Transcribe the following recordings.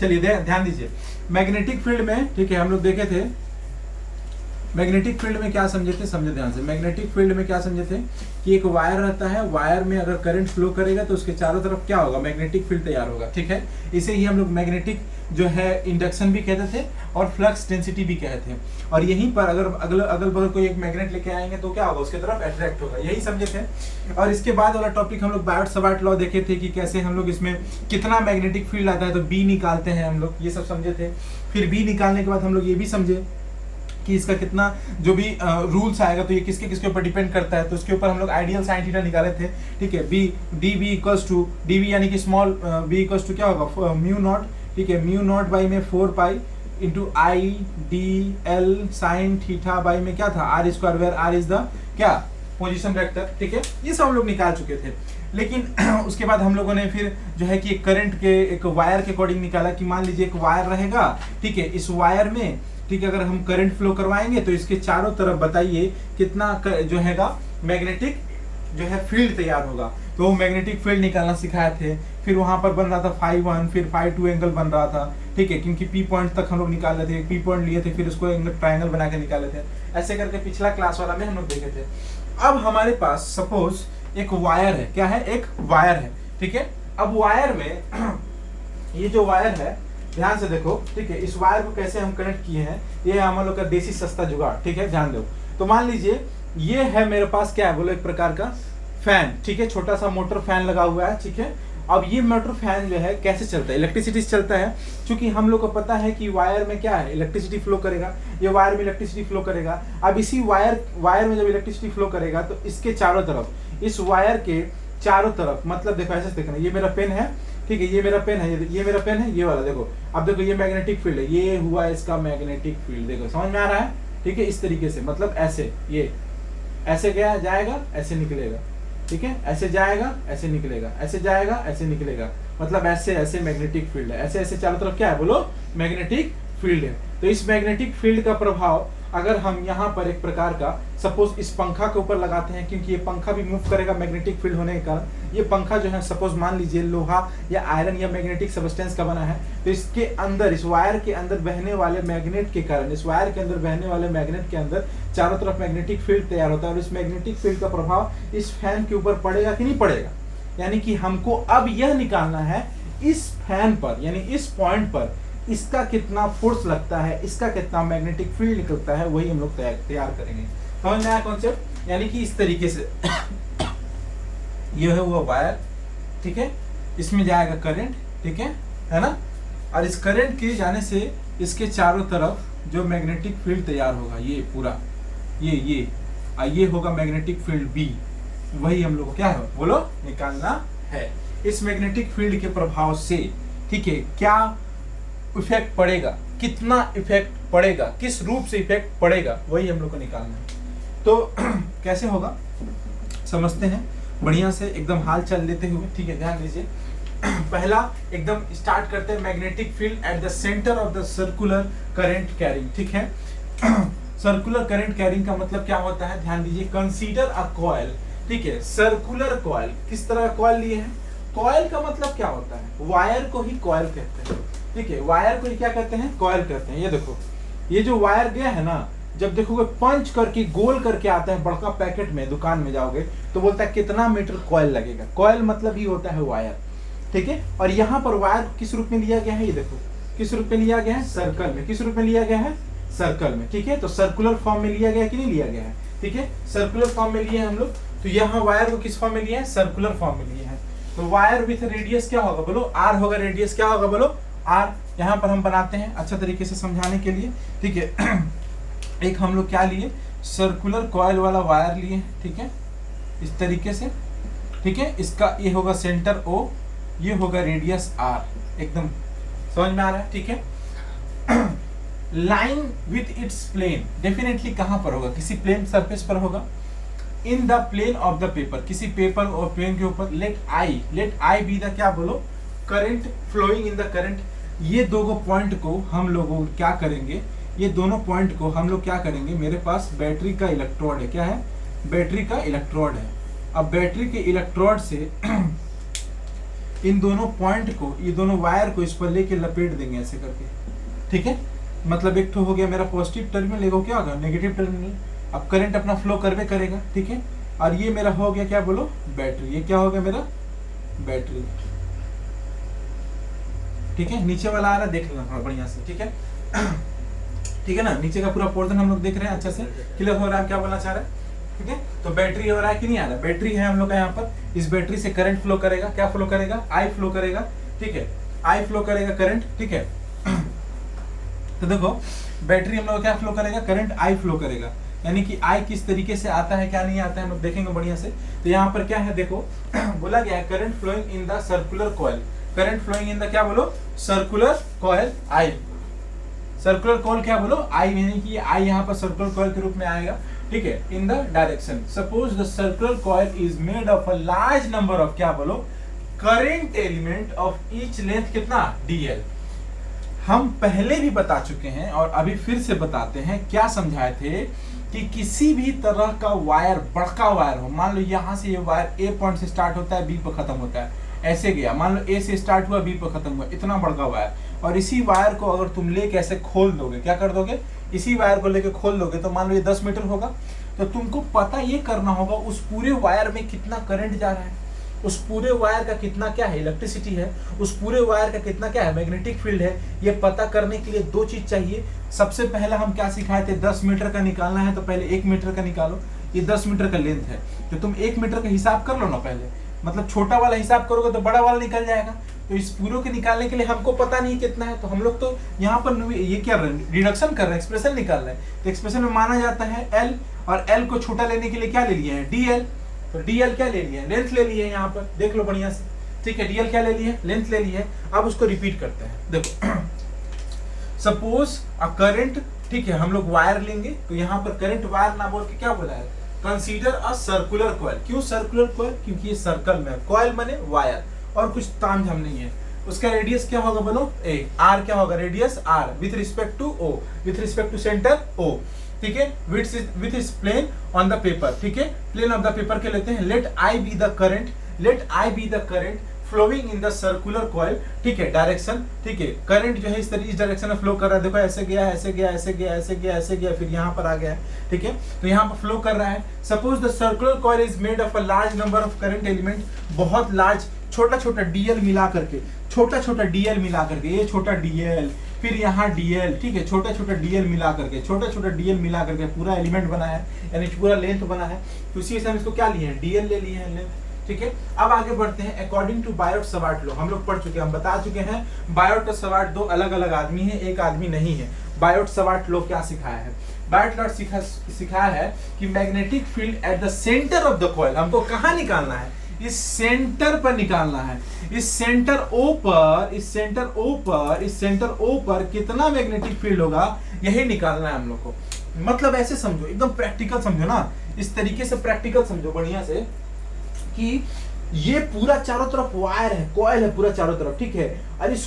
चलिए ध्यान दीजिए, मैग्नेटिक फील्ड में, ठीक है, हम लोग देखे थे मैग्नेटिक फील्ड में क्या समझे थे, समझे ध्यान से। मैग्नेटिक फील्ड में क्या समझे थे कि एक वायर रहता है, वायर में अगर करंट फ्लो करेगा तो उसके चारों तरफ क्या होगा, मैग्नेटिक फील्ड तैयार होगा, ठीक है। इसे ही हम लोग मैग्नेटिक जो है इंडक्शन भी कहते थे और फ्लक्स डेंसिटी भी कहते थे। और यहीं पर अगर अगल बगल कोई एक मैग्नेट लेके आएंगे तो क्या होगा, उसके तरफ अट्रैक्ट होगा, यही समझे थे। और इसके बाद वाला टॉपिक हम लोग बायोट सवार्ट लॉ देखे थे कि कैसे हम लोग इसमें कितना मैग्नेटिक फील्ड आता है तो बी निकालते हैं हम लोग, ये सब समझे थे। फिर बी निकालने के बाद हम लोग ये भी समझे कि इसका कितना जो भी रूल्स आएगा तो ये किसके किसके ऊपर डिपेंड करता है, तो उसके ऊपर हम लोग आइडियल साइन थीटा निकाले थे, ठीक है। B D B equals to D B यानी कि स्मॉल बी इक्वल्स टू क्या होगा, म्यू नॉट, ठीक है, म्यू नॉट बाई में 4 pi into I D L sine theta by में क्या था, R square, where R is the क्या, पोजीशन वेक्टर, ठीक है। ये सब हम लोग निकाल चुके थे। लेकिन उसके बाद हम लोगों ने फिर जो है कि करंट के एक वायर के अकॉर्डिंग निकाला कि मान लीजिए एक वायर रहेगा, ठीक है, इस वायर में, ठीक है, अगर हम करंट फ्लो करवाएंगे तो इसके चारों तरफ बताइए कितना जो हैगा मैग्नेटिक जो है फील्ड तैयार होगा। तो वो मैग्नेटिक फील्ड निकालना सिखाए थे। फिर वहां पर बन रहा था φ1, फिर φ2 एंगल बन रहा था, ठीक है, क्योंकि पी पॉइंट तक हम लोग निकाल रहे थे, पी पॉइंट लिए थे, फिर उसको एंगल ट्रायंगल बना के निकाले थे। ऐसे करके पिछला क्लास वाला में हम लोग देखे थे। अब हमारे पास सपोज एक वायर है, क्या है, एक वायर है, ठीक है। अब वायर में ये जो वायर है, ध्यान से देखो, ठीक है, इस वायर को कैसे हम कनेक्ट किए हैं, ये हम लोग का देसी सस्ता जुगाड़, ठीक है, ध्यान दो। तो मान लीजिए ये है मेरे पास क्या है, बोलो एक प्रकार का फैन, ठीक है, छोटा सा मोटर फैन लगा हुआ है, ठीक है। अब ये मोटर फैन जो है कैसे चलता है, इलेक्ट्रिसिटी से चलता है। क्योंकि हम लोग को पता है कि वायर में क्या है, इलेक्ट्रिसिटी फ्लो करेगा, ये वायर में इलेक्ट्रिसिटी फ्लो करेगा। अब इसी वायर में जब इलेक्ट्रिसिटी फ्लो करेगा तो इसके चारों तरफ, इस वायर के चारों तरफ, मतलब देखो ऐसे देखना, ये मेरा पेन है, ठीक है, ये मेरा पेन है, ये मेरा पेन है, ये वाला देखो। अब देखो ये मैग्नेटिक फील्ड है, ये हुआ इसका मैग्नेटिक फील्ड, देखो समझ में आ रहा है, ठीक है। इस तरीके से, मतलब ऐसे, ये ऐसे गया जाएगा, ऐसे निकलेगा, ठीक है, ऐसे जाएगा, ऐसे निकलेगा, ऐसे जाएगा, ऐसे निकलेगा, मतलब ऐसे ऐसे मैग्नेटिक फील्ड है, ऐसे ऐसे चारों तरफ क्या है, बोलो मैग्नेटिक फील्ड है। तो इस मैग्नेटिक फील्ड का प्रभाव अगर हम यहाँ पर एक प्रकार का सपोज इस पंखा के ऊपर लगाते हैं, क्योंकि ये पंखा भी मूव करेगा मैग्नेटिक फील्ड होने के कारण। ये पंखा जो है सपोज मान लीजिए लोहा या आयरन या मैग्नेटिक सब्सटेंस का बना है, तो इसके अंदर, इस वायर के अंदर बहने वाले मैग्नेट के कारण, इस वायर के अंदर बहने वाले मैग्नेट के अंदर चारों तरफ मैग्नेटिक फील्ड तैयार होता है। और इस मैग्नेटिक फील्ड का प्रभाव इस फैन के ऊपर पड़ेगा कि नहीं पड़ेगा, यानी कि हमको अब यह निकालना है इस फैन पर, यानी इस पॉइंट पर इसका कितना फोर्स लगता है, इसका कितना मैग्नेटिक फील्ड निकलता है, वही हम लोग तैयार करेंगे। समझ में आया कॉन्सेप्ट, यानी कि इस तरीके से ये है वो वायर, ठीक है, इसमें जाएगा करंट, ठीक है ना। और इस करंट के जाने से इसके चारों तरफ जो मैग्नेटिक फील्ड तैयार होगा, ये पूरा ये होगा मैग्नेटिक फील्ड बी, वही हम लोग को क्या है, बोलो निकालना है। इस मैग्नेटिक फील्ड के प्रभाव से, ठीक है, क्या इफेक्ट पड़ेगा, कितना इफेक्ट पड़ेगा, किस रूप से इफेक्ट पड़ेगा, वही हम लोग को निकालना है। तो कैसे होगा समझते हैं बढ़िया से, एकदम हाल चल लेते हुए, ठीक है, ध्यान दीजिए। पहला एकदम स्टार्ट करते हैं, magnetic field at the centre of the circular current carrying, ठीक है। सर्कुलर करंट कैरिंग का मतलब क्या होता है, ध्यान दीजिए। कंसीडर अ कॉइल, ठीक है, सर्कुलर कॉइल, किस तरह का कॉइल लिए हैं। कॉइल का मतलब क्या होता है, वायर को ही कॉइल कहते हैं, ठीक है, वायर को ही क्या कहते हैं, कॉइल कहते हैं। ये देखो, ये जो वायर गया है ना, जब देखोगे पंच करके गोल करके आता है बड़का पैकेट में, दुकान में जाओगे तो बोलता है कितना मीटर कॉइल लगेगा। कॉइल मतलब ही होता है वायर, ठीक है। और यहाँ पर वायर किस रूप में लिया गया है, ये देखो किस रूप में लिया गया है, सर्कल में। किस रूप में लिया गया है, सर्कल में, ठीक है। तो सर्कुलर फॉर्म में लिया गया कि नहीं लिया गया है, ठीक है, सर्कुलर फॉर्म में लिए हम लोग। तो यहाँ वायर को किस फॉर्म में लिया है, सर्कुलर फॉर्म में लिए हैं। तो वायर विथ रेडियस क्या होगा, बोलो आर होगा। रेडियस क्या होगा, बोलो आर। यहाँ पर हम बनाते हैं अच्छा तरीके से समझाने के लिए, ठीक है। एक हम लोग क्या लिए, सर्कुलर कॉइल वाला वायर लिए, ठीक है, इस तरीके से, ठीक है। इसका ये होगा सेंटर ओ, ये होगा रेडियस आर, एकदम समझ में आ रहा है, ठीक है। Line with its plane, definitely कहाँ पर होगा, किसी प्लेन सरफेस पर होगा। In the plane of the paper, किसी पेपर और प्लेन के ऊपर। लेट आई बी द क्या, बोलो current flowing in the current. ये दोनों पॉइंट को हम लोगों क्या करेंगे, ये दोनों पॉइंट को हम लोग क्या करेंगे, मेरे पास बैटरी का इलेक्ट्रोड है, क्या है, बैटरी का इलेक्ट्रोड है। अब बैटरी के इलेक्ट्रोड से इन दोनों पॉइंट को, ये दोनों वायर को इस पर लेके लपेट देंगे ऐसे करके, ठीक है। मतलब एक तो हो गया मेरा पॉजिटिव टर्मिनल, एक क्या होगा नेगेटिव टर्मिनल। अब करंट अपना फ्लो करवे करेगा, ठीक है। और ये मेरा हो गया क्या बोलो, बैटरी। ये क्या हो गया मेरा, बैटरी, ठीक है। नीचे वाला आ रहा है, देख लेना थोड़ा बढ़िया से, ठीक है। ठीक है ना, नीचे का पूरा पोर्शन हम लोग देख रहे हैं, अच्छे से क्लियर हो रहा है क्या बोलना चाह रहा है, ठीक है। तो बैटरी हो रहा है कि नहीं आ रहा, बैटरी है हम लोग का यहाँ पर। इस बैटरी से करंट फ्लो करेगा, क्या फ्लो करेगा, आई फ्लो करेगा, ठीक है। आई फ्लो करेगा करंट, ठीक है। तो देखो बैटरी हम लोग क्या फ्लो करेगा, करंट आई फ्लो करेगा। यानी कि आई किस तरीके से आता है, क्या नहीं आता है, हम लोग देखेंगे बढ़िया से। तो यहाँ पर क्या है देखो, बोला गया है current flowing in the circular coil, current flowing in the क्या बोलो, circular coil I. Circular coil क्या बोलो, आई, यानी कि आई यहाँ पर सर्कुलर कॉइल के रूप में आएगा, ठीक है। In the direction, suppose the circular coil is made of a large number of क्या बोलो, current element of each length कितना, डीएल। हम पहले भी बता चुके हैं और अभी फिर से बताते हैं, क्या समझाए थे कि किसी भी तरह का वायर, बड़का वायर हो, मान लो यहाँ से ये वायर ए पॉइंट से स्टार्ट होता है, बी पर खत्म होता है, ऐसे गया, मान लो ए से स्टार्ट हुआ, बी पर खत्म हुआ, इतना बड़का वायर, और इसी वायर को अगर तुम लेके ऐसे खोल दोगे, क्या कर दोगे, इसी वायर को लेके खोल दोगे, तो मान लो ये 10 मीटर होगा, तो तुमको पता ये करना होगा उस पूरे वायर में कितना करंट जा रहा है, उस पूरे वायर का कितना क्या है, इलेक्ट्रिसिटी है, उस पूरे वायर का कितना क्या है, मैग्नेटिक फील्ड है। ये पता करने के लिए दो चीज चाहिए। सबसे पहला हम क्या सिखाए थे, 10 मीटर का निकालना है तो पहले 1 मीटर का निकालो। ये 10 मीटर का लेंथ है, तो तुम 1 मीटर का हिसाब कर लो ना पहले, मतलब छोटा वाला हिसाब करोगे तो बड़ा वाला निकल जाएगा। तो इस पूरे के निकालने के लिए हमको पता नहीं कितना है, तो हम लोग तो यहाँ पर ये क्या रिडक्शन कर रहे हैं, एक्सप्रेशन निकाल रहे हैं। तो एक्सप्रेशन में माना जाता है एल, और एल को छोटा लेने के लिए क्या ले लिया है, डीएल। तो डीएल क्या ले लिया है, लेंथ ले ली है, यहाँ पर देख लो बढ़िया से, ठीक है। डीएल क्या ले लिया है, लेंथ ले ली है। अब उसको रिपीट करते हैं, देखो सपोज अ करंट, ठीक है, हम लोग वायर लेंगे, तो यहाँ पर करंट वायर ना बोल के क्या बोला है, कंसीडर अ सर्कुलर कॉइल। क्यों सर्कुलर कॉइल, क्योंकि ये सर्कल में, कॉइल माने वायर, और कुछ तामझाम नहीं है। उसका रेडियस क्या होगा बोलो, ए। आर क्या होगा, radius R with respect to O, with respect to centre O, ठीक है। With is plane on the paper, ठीक है, प्लेन ऑफ द पेपर के लेते हैं। Let I be the current, let I be the current flowing in the circular coil, ठीक है। Direction, ठीक है, करंट जो है इस तरीके, इस डायरेक्शन में फ्लो कर रहा है, देखो ऐसे गया, ऐसे गया, ऐसे गया, ऐसे गया, ऐसे गया, फिर यहाँ पर आ गया है, ठीक है। तो यहाँ पर फ्लो कर रहा है। Suppose the circular coil is made of a large number of current element, बहुत लार्ज, छोटा छोटा डीएल मिला करके, छोटा छोटा डीएल मिला करके, ये छोटा डीएल, फिर यहाँ डीएल, ठीक है, छोटा छोटा डीएल मिला करके, छोटा छोटा डीएल मिला करके पूरा एलिमेंट बना है, यानी पूरा लेंथ बना है। तो इसी से हम इसको क्या लिए हैं, डीएल ले लिए हैं लेंथ, ठीक है। अब आगे बढ़ते हैं। According to Biot Savart law, हम लोग पढ़ चुके हैं, हम बता चुके हैं, बायोट और सवार्ट दो अलग अलग आदमी है, एक आदमी नहीं है। बायोट सवार्ट लॉ क्या सिखाया है, बायोट लॉ सिखाया है कि magnetic field at the centre of the coil, हमको कहाँ निकालना है, इस सेंटर पर निकालना है। इस सेंटर ओ पर, इस सेंटर ओ पर, इस सेंटर ओ पर कितना मैग्नेटिक फील्ड होगा, यही निकालना है हम लोग को। मतलब ऐसे समझो, एकदम प्रैक्टिकल समझो ना, इस तरीके से प्रैक्टिकल समझो बढ़िया से, कि ये पूरा चारों तरफ वायर है, कॉइल है पूरा चारों तरफ, ठीक है। और इस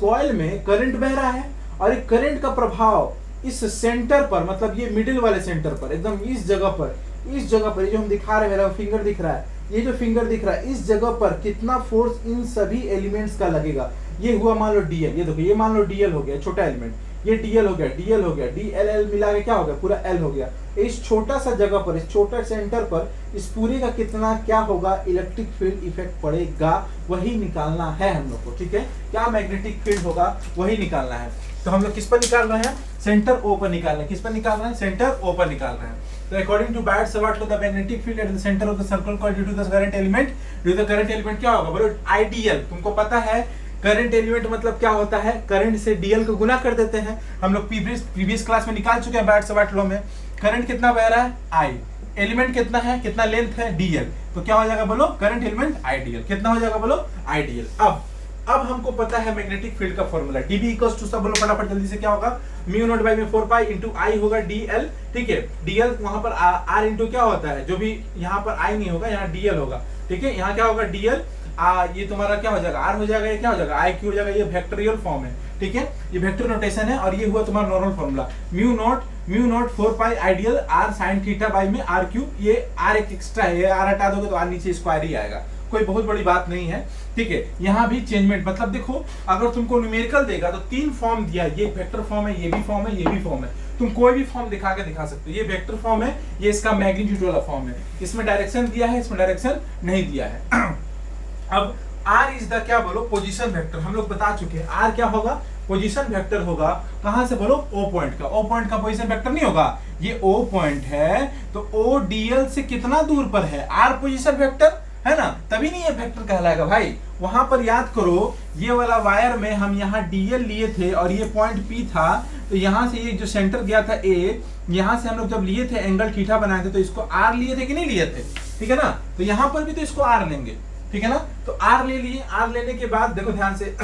कॉइल में करंट बह रहा है, और एक करंट का प्रभाव इस सेंटर पर, मतलब ये मिडिल वाले सेंटर पर, एकदम इस जगह पर, इस जगह पर, ये जो हम दिखा रहे हैं, मेरा फिंगर दिख रहा है, ये जो फिंगर दिख रहा है, इस जगह पर कितना फोर्स इन सभी एलिमेंट्स का लगेगा। ये हुआ मान लो डीएल, ये देखो, ये मान लो डीएल हो गया, छोटा एलिमेंट, ये डीएल हो गया, डीएल हो गया, डीएल मिला के क्या हो गया, पूरा एल हो गया। इस छोटा सा जगह पर, इस छोटा सेंटर पर, इस पूरे का कितना क्या होगा, इलेक्ट्रिक फील्ड इफेक्ट पड़ेगा, वही निकालना है हम लोग को, ठीक है। क्या मैग्नेटिक फील्ड होगा, वही निकालना है। तो हम लोग किस पर निकाल रहे हैं, सेंटर ओ पर निकाल रहे हैं। किस पर निकाल रहे हैं, सेंटर ओ पर निकाल रहे हैं। तो according to Biot Savart law, the magnetic field at the centre of the circular coil due to the current element, due to the current element क्या होगा बोलो, आईडीएल। तुमको पता है करंट एलिमेंट मतलब क्या होता है, करंट से डीएल को गुना कर देते हैं। हम लोग प्रीवियस क्लास में निकाल चुके हैं बायोट सवार्ट लॉ में। करंट कितना बह रहा है, आई, एलिमेंट कितना है, कितना लेंथ है, डीएल, तो क्या हो जाएगा बोलो, करंट एलिमेंट आईडीएल। कितना हो जाएगा बोलो, आईडीएल। अब हमको पता है मैग्नेटिक फील्ड का फॉर्मूला, डीबी इक्वल्स टू, सब बोलो फटाफट जल्दी से, क्या होगा, म्यू नॉट बाई में 4 पाई इंटू आई होगा डीएल, ठीक है। डीएल वहां पर आर इंटू क्या होता है, जो भी यहाँ पर आई नहीं होगा, यहाँ डीएल होगा, ठीक है। यहाँ क्या होगा, डीएल, ये तुम्हारा क्या हो जाएगा, आर हो जाएगा, ये क्या हो जाएगा, आई क्यू हो जाएगा, ये वेक्टोरियल फॉर्म है, ठीक है, ये वेक्टर नोटेशन है। और ये हुआ तुम्हारा normal formula, mu naught 4 pi I D L R sine theta by में आर क्यू, ये आर एक एक्स्ट्रा है, ये आर हटा दोगे तो आर नीचे स्क्वायर ही आएगा, कोई बहुत बड़ी बात नहीं है, ठीक है। यहाँ भी चेंजमेंट मतलब देखो, अगर तुमको न्यूमेरिकल देगा तो 3 फॉर्म दिया, ये वेक्टर फॉर्म है, ये भी फॉर्म है, ये भी फॉर्म है, तुम कोई भी फॉर्म दिखा के दिखा सकते हो। ये वेक्टर फॉर्म है, ये इसका मैग्नीट्यूड वाला फॉर्म है, इसमें डायरेक्शन दिया है, इसमें डायरेक्शन नहीं दिया है। अब R इज द क्या बोलो पोजीशन वेक्टर, हम लोग बता चुके हैं R क्या होगा, पोजीशन वेक्टर होगा। कहां से बोलो, O पॉइंट का। O पॉइंट का पोजीशन वेक्टर नहीं होगा, ये O पॉइंट है तो O DL से कितना दूर पर है, R पोजीशन वेक्टर है ना, तभी नहीं ये वेक्टर कहलाएगा भाई। वहां पर याद करो, ये वाला वायर में हम यहाँ DL लिए थे और ये पॉइंट P था, तो यहाँ से ये जो सेंटर गया था A, यहाँ से हम लोग जब लिए थे एंगल थीटा बनाए थे तो इसको R लिए थे कि नहीं लिए थे, ठीक है ना। तो यहाँ पर भी तो इसको R लेंगे, ठीक है ना। तो R ले लिए, R लेने के बाद देखो ध्यान से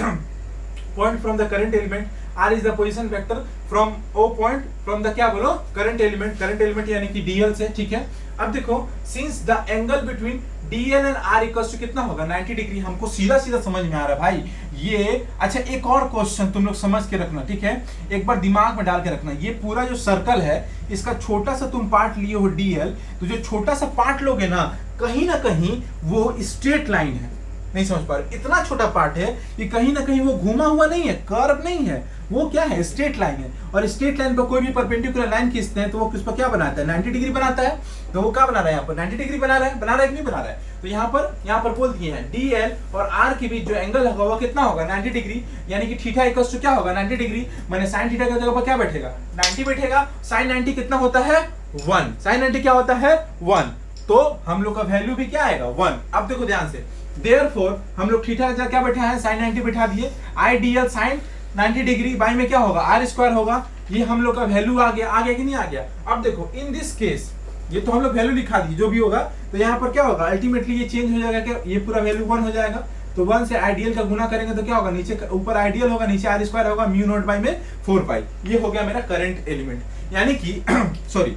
point from the current element, R is the position vector from O point from the क्या बोलो current element यानी कि DL से, ठीक है। अब देखो since the angle between DL and R equals to कितना होगा 90 डिग्री, हमको सीधा सीधा समझ में आ रहा है भाई ये। अच्छा एक और क्वेश्चन तुम लोग समझ के रखना, ठीक है, एक बार दिमाग में डाल के रखना। ये पूरा जो सर्कल है इसका छोटा सा तुम पार्ट लिए हो DL, तो जो छोटा सा पार्ट लोगे ना कहीं वो स्ट्रेट लाइन है, नहीं समझ पा रहे, इतना छोटा पार्ट है कि कहीं ना कहीं वो घूमा हुआ नहीं है, कर्व नहीं है, वो क्या है स्ट्रेट लाइन है। और स्ट्रेट लाइन पर कोई भी परपेंडिकुलर लाइन खींचते हैं तो वो किस पर क्या बनाता है 90 डिग्री बनाता है। तो वो क्या बना रहा है यहाँ पर 90 डिग्री बना रहा है कि नहीं बना रहा है। तो यहाँ पर बोल दिए हैं DL और R के बीच जो एंगल होगा वो कितना होगा 90 डिग्री, यानी कि थीटा इक्वल्स टू क्या होगा 90 डिग्री, मैंने साइन थीटा की जगह पर क्या बैठेगा 90 बैठेगा। साइन 90 कितना होता है 1, साइन 90 क्या होता है 1, तो हम लोग का वैल्यू भी क्या आएगा 1। अब देखो ध्यान से, देयरफॉर हम लोग थीटा का क्या बैठा है साइन 90 बैठा दिए, IDL साइन 90 डिग्री बाई में क्या होगा R स्क्वायर होगा, ये हम लोग का वैल्यू आ गया कि नहीं आ गया। अब देखो इन दिस केस ये तो हम लोग वैल्यू लिखा दिए जो भी होगा, तो यहाँ पर क्या होगा अल्टीमेटली ये चेंज हो जाएगा, क्या ये पूरा वैल्यू 1 हो जाएगा। तो 1 से आइडियल का गुना करेंगे तो क्या होगा, नीचे ऊपर आइडियल होगा, नीचे R स्क्वायर होगा, म्यू नॉट बाई में 4 पाई। ये हो गया मेरा करंट एलिमेंट, यानी कि सॉरी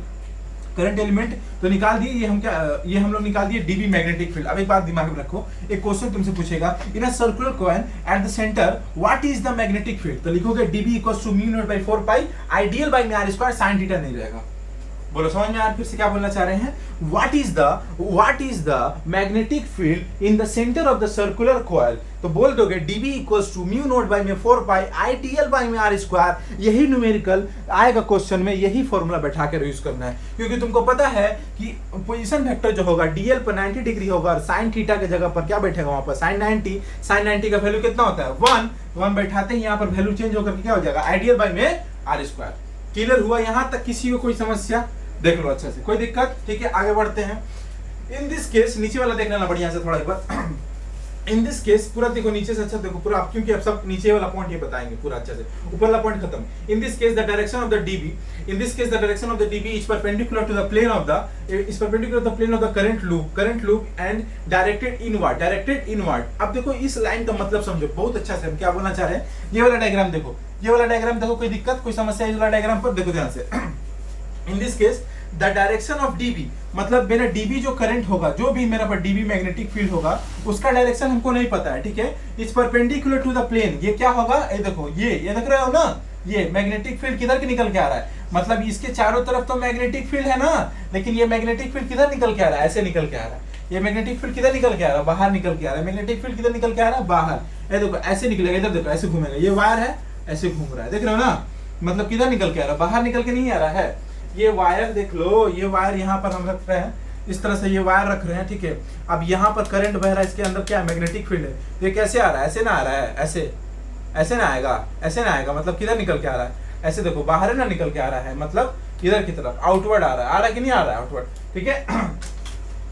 करंट एलिमेंट तो निकाल दिए। ये हम लोग निकाल दिए डीबी मैग्नेटिक फील्ड। अब एक बात दिमाग में रखो, एक क्वेश्चन तुमसे पूछेगा in a circular coin at the centre what is the magnetic field, तो लिखोगे dB equals to mu naught by 4 pi ideal by r square sin theta नहीं रहेगा। बोलो समझ में आ, फिर से क्या बोलना चाह रहे हैं, what is the magnetic field in the centre of the circular coil, तो बोल दोगे dB equals to mu naught by में 4 पाई आइडियल बाय में r स्क्वायर। यही न्यूमेरिकल आएगा क्वेश्चन में, यही फॉर्मूला बैठा कर यूज करना है, क्योंकि तुमको पता है कि पोजीशन वेक्टर जो होगा DL पर 90 डिग्री होगा और sin थीटा की जगह पर क्या बैठेगा वहां पर sin 90 का वैल्यू कितना होता है 1 बैठाते ही यहाँ पर वैल्यू चेंज होकर क्या हो जाएगा आइडियल बाय में r स्क्वायर। क्लियर हुआ यहाँ तक, किसी को कोई समस्या देख लो अच्छे से, कोई दिक्कत, ठीक है आगे बढ़ते हैं। इन दिस केस नीचे वाला देख लेना बढ़िया से थोड़ा एक बार। इन दिस केस पूरा देखो नीचे से अच्छा देखो पूरा, क्योंकि अब सब नीचे वाला पॉइंट ये बताएंगे पूरा अच्छे से, ऊपर वाला पॉइंट खत्म। In this case the direction of the DB, in this case the direction of the DB is perpendicular to the plane of the current loop and directed inward. अब देखो इस लाइन का मतलब समझो बहुत अच्छा से, हम क्या बोलना चाह रहे हैं। ये वाला डायग्राम देखो, ये वाला डायग्राम देखो, कोई दिक्कत कोई समस्या इस वाला डायग्राम पर देखो ध्यान से। इन this case the direction of dB, मतलब मेरा डीबी जो करंट होगा, जो भी मेरा पर डीबी मैग्नेटिक फील्ड होगा उसका डायरेक्शन हमको नहीं पता है, ठीक है। It's perpendicular to the plane, ये क्या होगा ये देखो, ये देख रहे हो ना, ये मैग्नेटिक फील्ड किधर के निकल के आ रहा है, मतलब इसके चारों तरफ तो मैग्नेटिक फील्ड है ना, लेकिन ये मैग्नेटिक फील्ड किधर निकल के आ रहा है, ऐसे निकल के आ रहा है। ये मैग्नेटिक फील्ड किधर निकल के आ रहा है, बाहर निकल के आ रहा है। मैग्नेटिक फील्ड किधर निकल के आ रहा है, बाहर। ये देखो ऐसे निकलेगा, इधर देखो ऐसे घूमेगा, ये वायर है ऐसे घूम रहा है, देख रहे हो ना, मतलब किधर निकल के आ रहा है, बाहर निकल के नहीं आ रहा है। ये वायर देख लो, ये वायर यहाँ पर हम रख रहे हैं, इस तरह से ये वायर रख रहे हैं, ठीक है। अब यहाँ पर करंट बह रहा है, इसके अंदर क्या है मैग्नेटिक फील्ड है, ये कैसे आ रहा है, ऐसे ना आ रहा है, ऐसे ना आएगा, मतलब किधर निकल के आ रहा है, ऐसे देखो बाहर ना निकल के आ रहा है, मतलब इधर की तरफ आउटवर्ड आ रहा है कि नहीं आ रहा है आउटवर्ड, ठीक है।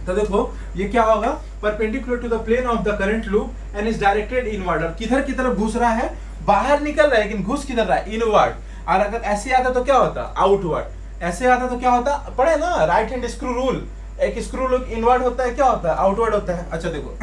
तो देखो ये क्या होगा, perpendicular to the plane of the current loop and is directed inward, किधर की तरफ घुस रहा है, बाहर निकल रहा है लेकिन घुस किधर रहा है, इनवर्ड। और अगर ऐसे आता तो क्या होता, आउटवर्ड। ऐसे आता तो क्या होता, पढ़े ना राइट हैंड स्क्रू रूल, एक स्क्रू लूप इनवर्ड होता है, क्या होता है आउटवर्ड होता है। अच्छा देखो,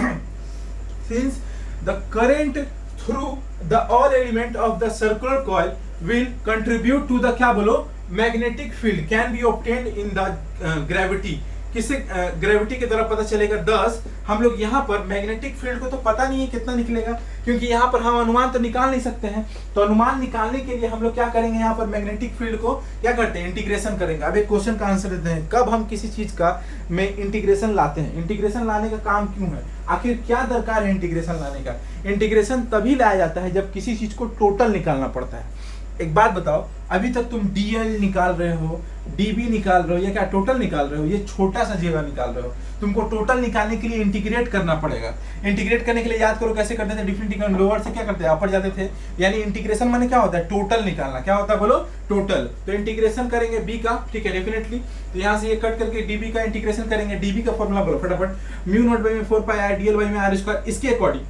since the current through the all element of the circular coil will contribute to the क्या बोलो magnetic field can be obtained in the gravity, किससे ग्रेविटी के द्वारा पता चलेगा 10। हम लोग यहाँ पर मैग्नेटिक फील्ड को तो पता नहीं है कितना निकलेगा, क्योंकि यहाँ पर हम अनुमान तो निकाल नहीं सकते हैं। तो अनुमान निकालने के लिए हम लोग क्या करेंगे, यहाँ पर मैग्नेटिक फील्ड को क्या करते हैं, इंटीग्रेशन करेंगे। अब एक क्वेश्चन का आंसर देते हैं, कब हम किसी चीज का में इंटीग्रेशन लाते हैं, इंटीग्रेशन लाने का काम क्यों है, आखिर क्या दरकार है इंटीग्रेशन लाने का। इंटीग्रेशन तभी लाया जाता है जब किसी चीज को टोटल निकालना पड़ता है। एक बात बताओ, अभी तक तुम डीएल निकाल रहे हो, डीबी निकाल रहे हो, या क्या टोटल निकाल रहे हो, ये छोटा सा जगह निकाल रहे हो। तुमको टोटल निकालने के लिए इंटीग्रेट करना पड़ेगा। इंटीग्रेट करने के लिए याद करो कैसे करते थे, डिफरेंट लोअर से क्या करते हैं, अपर जाते थे। यानी इंटीग्रेशन माने क्या होता है, टोटल निकालना। क्या होता है बोलो, टोटल। तो इंटीग्रेशन करेंगे बी का, ठीक है, डेफिनेटली। तो यहाँ से ये कट करके डीबी का इंटीग्रेशन करेंगे। डीबी का फॉर्मूला बोलो फटाफट, म्यू नॉट बाई में 4 पाई आर डीएल बाई में आर स्क्वायर। इसके अकॉर्डिंग,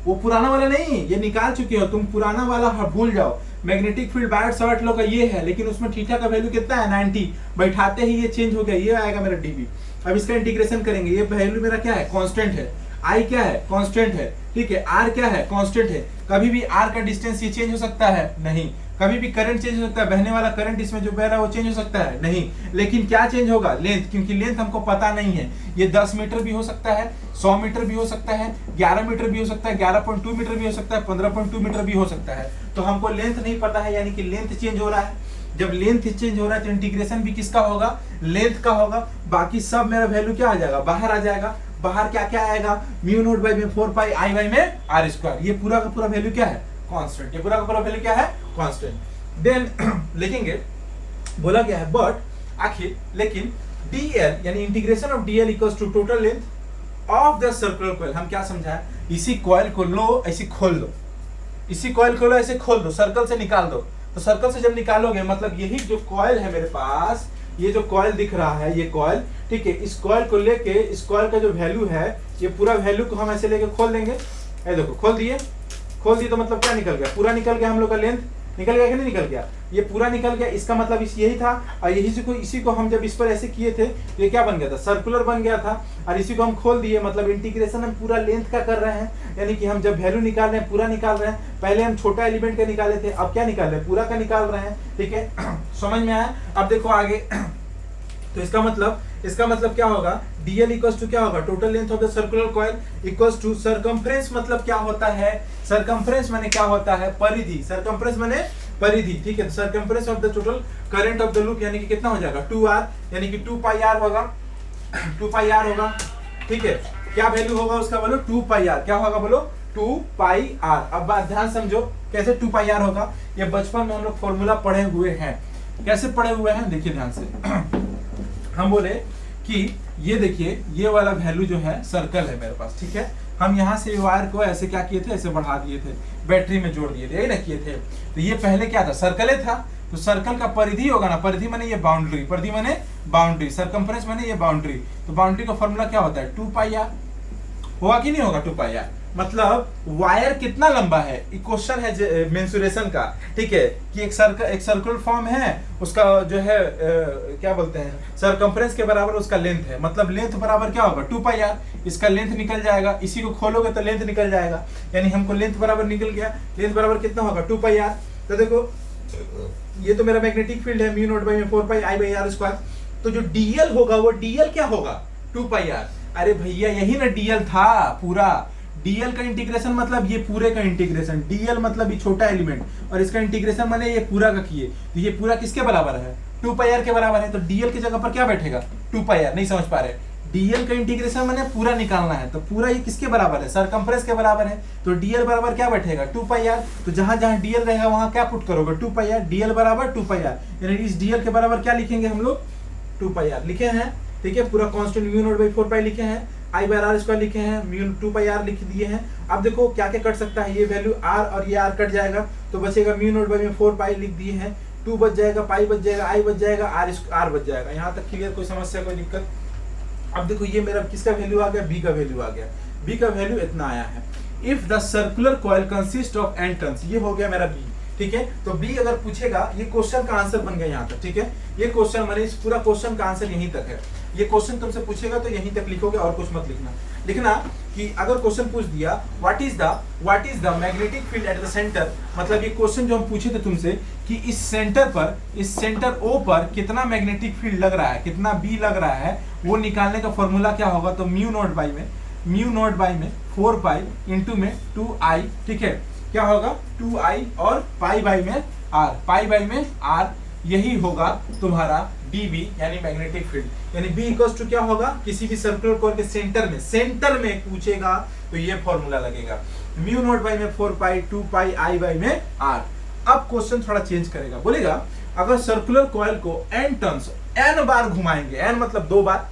वो पुराना वाला नहीं, ये निकाल चुके हो तुम, पुराना वाला भूल जाओ। मैग्नेटिक फील्ड 62 लो का ये है, लेकिन उसमें थीटा का वैल्यू कितना है, 90। बैठाते ही ये चेंज हो गया, ये आएगा मेरा डीबी। अब इसका इंटीग्रेशन करेंगे। ये वैल्यू मेरा क्या है, कांस्टेंट है। आई क्या है, कांस्टेंट है, ठीक है। आर क्या है, कांस्टेंट है। कभी भी आर का डिस्टेंस ये चेंज हो सकता है, नहीं। कभी भी करंट चेंज हो सकता है, बहने वाला करंट इसमें जो बह रहा है वो चेंज हो सकता है, नहीं। लेकिन क्या चेंज होगा, लेंथ, क्योंकि लेंथ हमको पता नहीं है। ये 10 मीटर भी हो सकता है, 100 मीटर भी हो सकता है, 11 मीटर भी हो सकता है, 11.2 मीटर भी हो सकता है, 15.2 मीटर भी हो सकता है। तो हमको लेंथ नहीं पता है, यानी कि लेंथ चेंज हो रहा है। जब लेंथ चेंज हो रहा है तो इंटीग्रेशन भी किसका होगा, लेंथ का होगा। बाकी सब मेरा वैल्यू क्या आ जाएगा, बाहर आ जाएगा। बाहर क्या क्या आएगा, म्यू नॉट बाई में 4 पाई आई बाई में आर स्क्वायर। ये पूरा का पूरा वैल्यू क्या है, कांस्टेंट। ये पूरा का पूरा वैल्यू क्या है, कांस्टेंट। देन लिखेंगे, बोला गया है बट आखिर, लेकिन dl यानी integration of dl equals to total length of the circular coil. हम क्या समझाएं, इसी कॉइल को लो, ऐसे खोल दो, इसी कॉइल को लो, ऐसे खोल दो, सर्कल से निकाल दो। तो सर्कल से जब निकालोगे, मतलब यही जो कॉइल है मेरे पास, ये जो कॉइल दिख रहा है, ये कॉइल, ठीक है। इस कॉइल को लेके, इस कॉइल का जो वैल्यू है, ये पूरा वैल्यू को हम ऐसे लेके खोल देंगे। ये देखो, खोल दिए, खोल दिए तो मतलब क्या निकल गया, पूरा निकल गया हम लोग का लेंथ। निकल गया कि नहीं निकल गया, ये पूरा निकल गया। इसका मतलब यही था। और इसी को हम जब इस पर ऐसे किए थे तो ये क्या बन गया था, सर्कुलर बन गया था। और इसी को हम खोल दिए, मतलब इंटीग्रेशन हम पूरा लेंथ का कर रहे हैं। यानी कि हम जब वैल्यू निकाल रहे हैं, पूरा निकाल रहे हैं। पहले हम छोटा एलिमेंट का निकाले थे, अब क्या निकाल रहे हैं, पूरा का निकाल रहे हैं, ठीक है। समझ में आया। अब देखो आगे, तो इसका मतलब क्या होगा, dl इक्वल्स टू क्या होगा, total length of the circular coil equals to circumference. मतलब क्या होता है, सरकमफ्रेंस माने क्या होता है, परिधि। सरकमफ्रेंस माने परिधि, ठीक है। Circumference of the total current of the loop, यानी कि कितना हो जाएगा, 2r, यानी कि 2 पाई r होगा, 2 पाई r होगा, ठीक है। क्या वैल्यू होगा उसका, बोलो 2 पाई r। क्या होगा बोलो, 2 पाई r। अब बात ध्यान समझो, कैसे 2 पाई r होगा। ये बचपन में हम लोग फॉर्मूला पढ़े हुए हैं। कैसे पढ़े हुए हैं, देखिए ध्यान से। हम बोले कि ये देखिए, ये वाला वैल्यू जो है सर्कल है मेरे पास, ठीक है। हम यहाँ से वायर को ऐसे क्या किए थे, ऐसे बढ़ा दिए थे, बैटरी में जोड़ दिए थे, यही ना किए थे। तो ये पहले क्या था, सर्कल था। तो सर्कल का परिधि होगा ना, परिधि माने ये बाउंड्री, परिधि माने बाउंड्री, सरकमफ्रेंस माने ये बाउंड्री। तो बाउंड्री का फॉर्मूला क्या होता है, 2 पाई r। होगा कि नहीं होगा 2 पाई r। मतलब वायर कितना लंबा है, क्वेश्चन है मेंसुरेशन का, ठीक है। कि एक सर्कुलर फॉर्म है, उसका जो है क्या बोलते हैं, सरकमफ्रेंस के बराबर उसका लेंथ है। मतलब लेंथ बराबर क्या होगा, 2 पाई r। इसका लेंथ निकल जाएगा, इसी को खोलोगे तो लेंथ निकल जाएगा। यानी हमको लेंथ बराबर निकल गया। लेंथ बराबर कितना होगा, 2 पाई r। तो देखो, ये तो मेरा मैग्नेटिक फील्ड है, म्यू नॉट बाई में 4 पाई आई बाई आर स्क्वायर। तो जो dl होगा, वो dl क्या होगा, 2 पाई r। अरे भैया, यही ना dl था पूरा। dl का इंटीग्रेशन मतलब ये पूरे का इंटीग्रेशन, dl मतलब ये छोटा एलिमेंट, और इसका इंटीग्रेशन माने ये पूरा का किए। तो ये पूरा किसके बराबर है, 2 पाई r के बराबर है। तो dl की जगह पर क्या बैठेगा, 2 पाई r। नहीं समझ पा रहे, dl का इंटीग्रेशन माने पूरा निकालना है। तो पूरा ये किसके बराबर है, सरकमफ्रेंस के बराबर है। तो dl बराबर क्या बैठेगा, 2 पाई r। तो जहां जहां dl रहेगा वहां क्या पुट करोगे, 2 पाई r। dl बराबर 2 पाई r, यानी इस dl के बराबर क्या लिखेंगे हम लोग, 2 पाई r लिखे हैं, ठीक है। पूरा कांस्टेंट म्यू नॉट बाई 4 पाई लिखे हैं, आई बाई आर स्क्वायर लिखे हैं, म्यू 2 पाई r लिख दिए हैं। अब देखो क्या क्या कट सकता है, ये वैल्यू r और ये r कट जाएगा, तो बचेगा म्यू नॉट बाई में 4 पाई लिख दिए हैं, 2 बच जाएगा, पाई बच जाएगा, आई बच जाएगा, r बच जाएगा। यहाँ तक क्लियर, कोई समस्या, कोई दिक्कत। अब देखो, ये मेरा किसका वैल्यू आ गया, b का वैल्यू आ गया। b का वैल्यू इतना आया है। If the circular coil consist of n turns, ये हो गया मेरा b, ठीक है। तो b अगर पूछेगा, ये क्वेश्चन का आंसर बन गया यहाँ तक, ठीक है। ये क्वेश्चन माने इस पूरा क्वेश्चन का आंसर यहीं तक है। ये क्वेश्चन तुमसे पूछेगा तो यहीं तक लिखोगे, और कुछ मत लिखना कि अगर क्वेश्चन पूछ दिया what is the magnetic field at the centre, मतलब ये क्वेश्चन जो हम पूछे थे तुमसे कि इस सेंटर O पर कितना मैग्नेटिक फील्ड लग रहा है, कितना B लग रहा है, वो निकालने का फॉर्मूला क्या होगा, तो म्यू नॉट बाई में 4 पाई इंटू में 2I, ठीक है, क्या होगा 2I और पाई बाई में R, यही होगा तुम्हारा dB यानी मैग्नेटिक फील्ड, यानी B इक्वल्स टू क्या होगा, किसी भी सर्कुलर कोर के सेंटर में पूछेगा तो ये फॉर्मूला लगेगा, म्यू नॉट बाई में 4 पाई 2 पाई I बाई में R। अब क्वेश्चन थोड़ा चेंज करेगा, बोलेगा अगर सर्कुलर कॉइल को n टर्न्स n बार घुमाएंगे, n मतलब 2 बार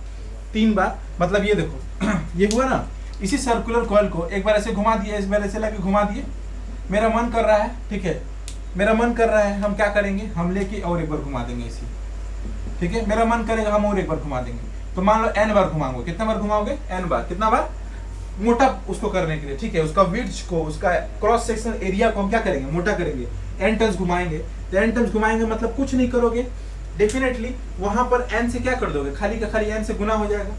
3 बार, मतलब ये देखो ये हुआ ना, इसी सर्कुलर कॉइल को एक बार ऐसे घुमा दिए, इस बार ऐसे लाके घुमा दिए, मेरा मन कर रहा है, ठीक है, मेरा मन कर रहा है, हम क्या करेंगे, हम लेके और एक बार घुमा देंगे इसी, ठीक है, मेरा मन करेगा हम और एक बार घुमा देंगे, तो मान लो n बार घुमाओगे, कितना बार घुमाओगे, n बार, कितना बार, मोटा उसको करने के लिए, ठीक है, उसका विड्थ को, उसका क्रॉस सेक्शन एरिया को हम क्या करेंगे, मोटा करेंगे, n टर्न्स घुमाएंगे, तो n टर्न्स घुमाएंगे मतलब कुछ नहीं करोगे, डेफिनेटली वहां पर n से क्या कर दोगे, खाली का खाली n से गुना हो जाएगा,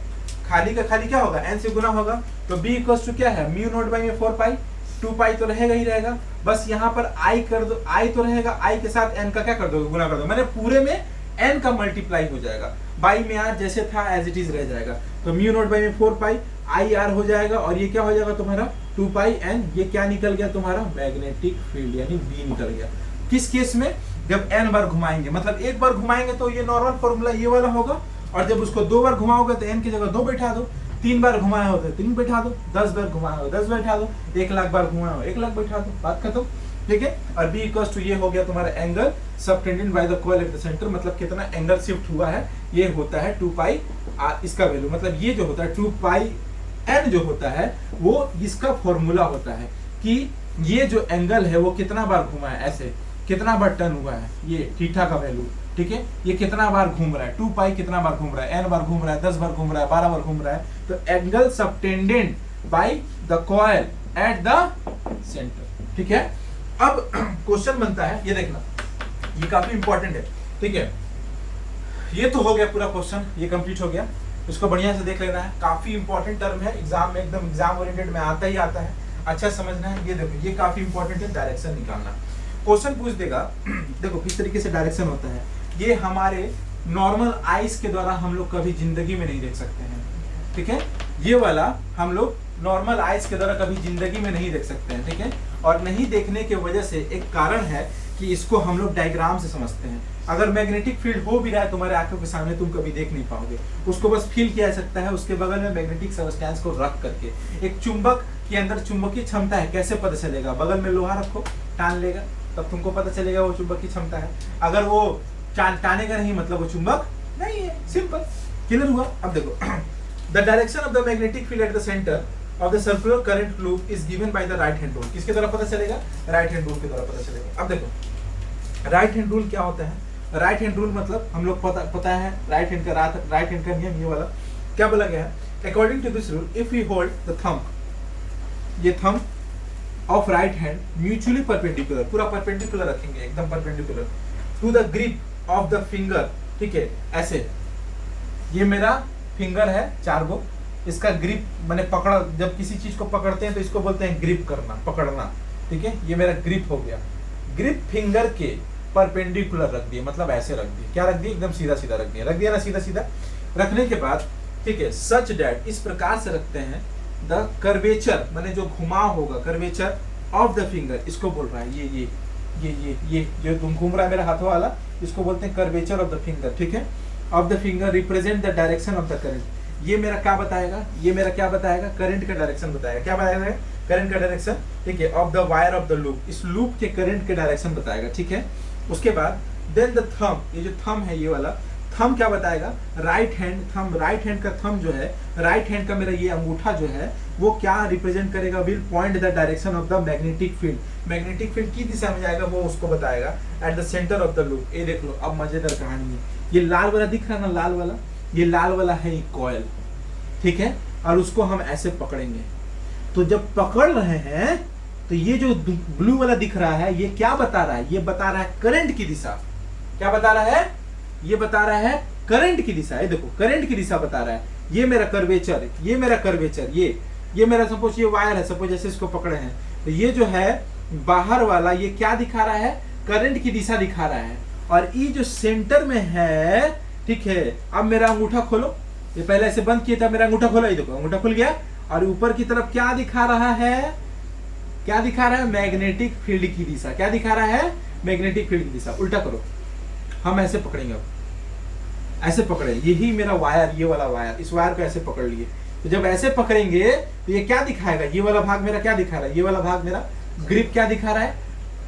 खाली का खाली क्या होगा, n से गुना होगा, तो b इक्वल्स टू क्या है, म्यू नॉट बाई में 4 पाई 2 पाई तो रहेगा ही रहेगा, बस यहाँ पर I कर दो, I तो रहेगा, I के साथ n का क्या कर दोगे, गुना कर दो, मैंने पूरे में n का मल्टीप्लाई हो जाएगा, बाई में r जैसे था एज इट इज रह जाएगा, तो म्यू नॉट बाई में 4 पाई I r हो जाएगा, और ये क्या हो जाएगा तुम्हारा 2 पाई n, ये क्या निकल गया तुम्हारा मैग्नेटिक फील्ड यानी B निकल गया। किस केस में, जब n बार घुमाएंगे, मतलब एक बार घुमाएंगे तो ये नॉर्मल फॉर्मूला ये वाला होगा, और जब उसको 2 बार घुमाओगे तो n की जगह 2 बैठा दो, 3 बार घुमाया हो तो 3 बैठा दो, 10 बार घुमाया हो 10 बैठा दो, 1 लाख बार घुमाया हो 1 लाख बैठा दो, बात खत्म, ठीक है। और B इक्वल्स टू ये हो गया तुम्हारा angle subtended by the coil eight the centre, मतलब कितना एंगल शिफ्ट हुआ है, ये होता है 2 पाई r, इसका वैल्यू मतलब ये जो होता है 2 पाई n जो होता है वो इसका फॉर्मूला होता है कि ये जो एंगल है वो कितना बार घुमा है, ऐसे कितना बार टर्न हुआ है, ये थीटा का वैल्यू, ठीक है, ये कितना बार घूम रहा है, 2 पाई कितना बार घूम रहा है, n बार घूम रहा है, 10 बार घूम रहा है, 12 बार घूम रहा है, तो angle subtended by the coil eight the centre, ठीक है। अब क्वेश्चन बनता है, ये देखना, ये काफी इंपॉर्टेंट है, ठीक है, ये तो हो गया पूरा क्वेश्चन, ये कंप्लीट हो गया, इसको बढ़िया से देख लेना है, काफी इंपॉर्टेंट टर्म है, एग्जाम में एकदम एग्जाम ओरिएंटेड में आता ही आता है, अच्छा समझना है। ये देखो ये काफी इंपॉर्टेंट है, डायरेक्शन निकालना, क्वेश्चन पूछ देगा देखो किस तरीके से डायरेक्शन होता है, ये हमारे नॉर्मल आइज के द्वारा हम लोग कभी जिंदगी में नहीं देख सकते हैं, ठीक है, ये वाला हम लोग नॉर्मल आइज के द्वारा कभी जिंदगी में नहीं देख सकते हैं, ठीक है, और नहीं देखने के वजह से एक कारण है कि इसको हम लोग डायग्राम से समझते हैं। अगर मैग्नेटिक फील्ड हो भी रहा है तुम्हारे आंखों के सामने, तुम कभी देख नहीं पाओगे, उसको बस फील किया जा सकता है उसके बगल में मैग्नेटिक सबस्टेंस को रख करके। एक चुंबक के अंदर चुंबकीय क्षमता है, कैसे पता चलेगा, बगल में लोहा रखो, टान लेगा, तब तुमको पता चलेगा वो चुंबक की क्षमता है, अगर वो टानेगा नहीं मतलब वो चुंबक नहीं है, सिंपल, क्लियर हुआ। अब देखो the direction of the magnetic field at the centre of the circular current loop is given by the right hand rule, किसके द्वारा पता चलेगा, राइट हैंड रूल के द्वारा पता चलेगा। अब देखो राइट हैंड रूल क्या होता है, राइट हैंड रूल मतलब हम लोग पता है राइट हैंड का नियम, ये वाला क्या बोला गया है, according to this rule if you hold the thumb, ये thumb of right hand mutually perpendicular, पूरा परपेंडिकुलर रखेंगे एकदम perpendicular to the grip of the finger, ठीक है, ऐसे ये मेरा फिंगर है 4 गो, इसका ग्रिप मैंने पकड़ा, जब किसी चीज को पकड़ते हैं तो इसको बोलते हैं ग्रिप करना, पकड़ना, ठीक है, ये मेरा ग्रिप हो गया, ग्रिप फिंगर के परपेंडिकुलर रख दिए, मतलब ऐसे रख दिए, क्या रख दिए, एकदम सीधा सीधा रख दिया ना, सीधा सीधा रखने के बाद, ठीक है, सच डैट इस प्रकार से रखते हैं, द कर्वेचर मैंने जो घुमाव होगा, कर्वेचर ऑफ द फिंगर, इसको बोल रहा है ये जो तुम घूम रहा है मेरा हाथों वाला, इसको बोलते हैं कर्वेचर ऑफ द फिंगर, ठीक है, of the finger represent the direction of the current, ये मेरा क्या बताएगा, ये मेरा क्या बताएगा, करंट का डायरेक्शन बताएगा, क्या बताएगा, करंट का डायरेक्शन, ठीक है, of the wire of the loop, इस लूप के करंट के डायरेक्शन बताएगा, ठीक है। उसके बाद देन द थंब, ये जो थंब है ये वाला थंब क्या बताएगा, right hand thumb, right hand का थंब जो है, राइट हैंड का मेरा ये अंगूठा जो है वो क्या रिप्रेजेंट करेगा, will point the direction of the magnetic field, magnetic field की दिशा में जाएगा वो उसको बताएगा eight the centre of the loop. ये देख लो अब मजेदार कहानी है, ये लाल वाला दिख रहा है ना, लाल वाला, ये लाल वाला है कॉइल, ठीक है, और उसको हम ऐसे पकड़ेंगे, तो जब पकड़ रहे हैं तो ये जो ब्लू वाला दिख रहा है ये क्या बता रहा है, ये बता रहा है करंट की दिशा, क्या बता रहा है, ये बता रहा है करंट की दिशा, ये देखो करंट की दिशा बता रहा है, ये मेरा कर्वेचर, ये मेरा कर्वेचर, ये ये मेरा सपोज ये वायर है, सपोज जैसे इसको पकड़े हैं, तो ये जो है बाहर वाला ये क्या दिखा रहा है, करंट की दिशा दिखा रहा है। और ये जो सेंटर में है, ठीक है, अब मेरा अंगूठा खोलो, ये पहले ऐसे बंद किया था, मेरा अंगूठा खोला, ये देखो अंगूठा खुल गया, और ऊपर की तरफ क्या दिखा रहा है, क्या दिखा रहा है, मैग्नेटिक फील्ड की दिशा। क्या दिखा रहा है, मैग्नेटिक फील्ड की दिशा। उल्टा करो, हम ऐसे पकड़ेंगे, अब ऐसे पकड़े, यही मेरा वायर, ये वाला वायर, इस वायर को ऐसे पकड़ लिए, तो जब ऐसे पकड़ेंगे तो ये क्या दिखाएगा, ये वाला भाग मेरा क्या दिखा रहा है, ये वाला भाग मेरा ग्रिप क्या दिखा रहा है,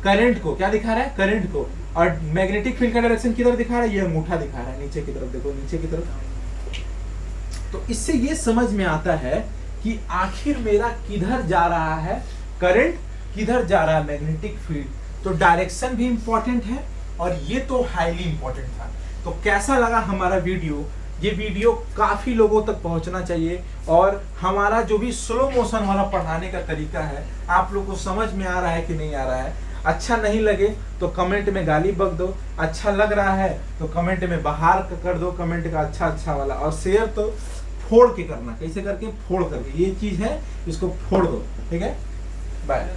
करंट को। क्या दिखा रहा है, करंट को। और मैग्नेटिक फील्ड का डायरेक्शन किधर दिखा रहा है, ये अंगूठा दिखा रहा है, नीचे की तरफ देखो, नीचे की तरफ। तो इससे ये समझ में आता है कि आखिर मेरा किधर जा रहा है करंट, किधर जा रहा है मैग्नेटिक फील्ड। तो डायरेक्शन भी इंपॉर्टेंट है, और ये तो हाईली इंपॉर्टेंट था। तो कैसा लगा हमारा वीडियो, ये वीडियो काफी लोगों तक पहुंचना चाहिए, और हमारा जो भी स्लो मोशन वाला पढ़ाने का तरीका है आप लोग को समझ में आ रहा है कि नहीं आ रहा है। अच्छा नहीं लगे तो कमेंट में गाली बक दो, अच्छा लग रहा है तो कमेंट में बाहर कर दो कमेंट का अच्छा वाला, और शेयर तो फोड़ के करना, कैसे करके, फोड़ करके, ये चीज है, इसको फोड़ दो, ठीक है, बाय।